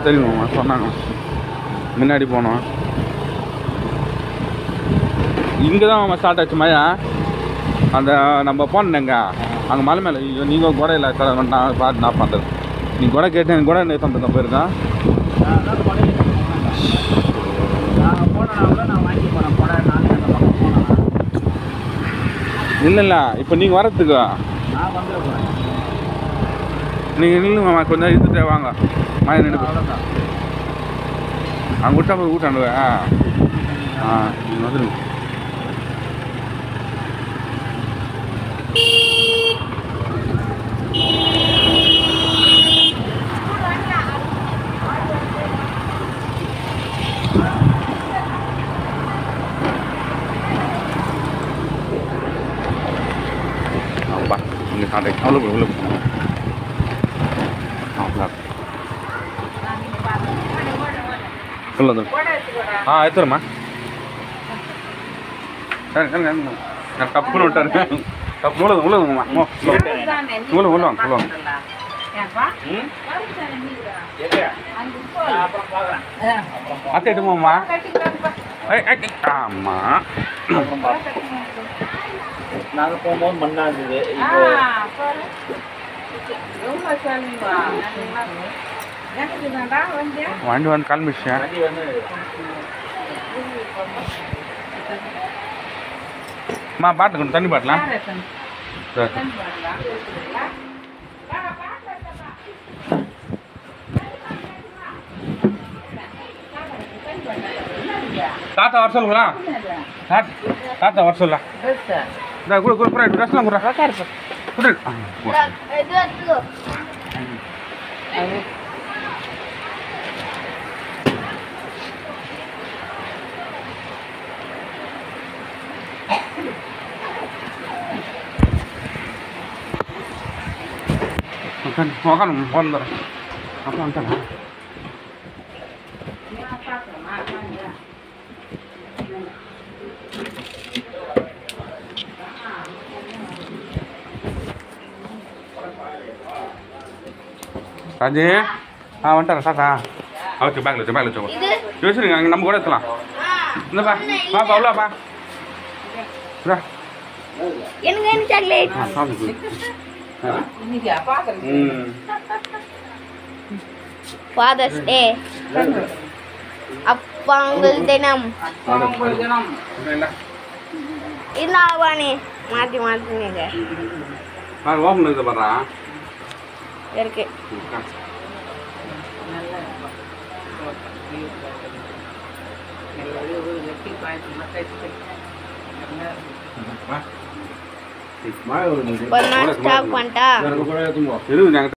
தெரியுமாம்மா சொன்னாங்க. முன்னாடி போனோம். இங்கே தான் ஸ்டார்ட் ஆச்சு மழை. அந்த நம்ம போனேங்க அங்கே மலை மேலே. நீங்கள் கூட இல்லை நான் பார்த்து நான் பண்ணுறது. நீ கூட கேட்டேன் கூட நேற்று அந்த போயிருக்கேன். இல்லை இப்போ நீங்கள் வரத்துக்கு நீங்கள் நில்லுங்கம்மா, கொஞ்சம் இருந்துட்டே வாங்க. மழை நின்று அங்கே விட்டா போய் ஊட்டாண்டுவேன். நீங்கள் வந்துடுங்க. அப்பா இங்கே சாட்டை அவ்வளோ உள்ள சொல்லுங்க. எடுத்துறேம்மா. கப்புன்னு விட்டாரு. கப்பு உள்ளதுங்கம்மா. சொல்லுவாங்க சொல்லுவாங்க. அத்தைட்டுமாம்மா. ஆமாம் நாங்கள் போகும்போது மண்ணா இருந்தது. வண்டி வந்து கிளம்பிச்சேன். அம்மா பாட்டு கொண்டு தண்ணி பாட்டலாம். தாத்தா வர சொல்லுங்களா? தாத்தா வர சொல்ல கூட கூட கூட ட்ரெஸ்லாம் கூட கூட உக்காந்து வந்துடுறேன். அப்புறம் வந்துட்டேன். ராஜி வந்துட்டாரா தாத்தா? ஓகே பேக்கில் வச்சோம் யோசிச்சுருங்க. அங்கே நம்ம கூட எடுத்துலாம். இந்தப்பா பாப்பா அவ்வளோப்பா ஃபாதர்ஸ் டே, அப்பாங்கள் தினம். இன்னாவானே மாற்றி மாற்றினீங்க ஓப்பன் இருக்குது பாடுறா இருக்கு. ஸ்டாக் பண்ணிட்டா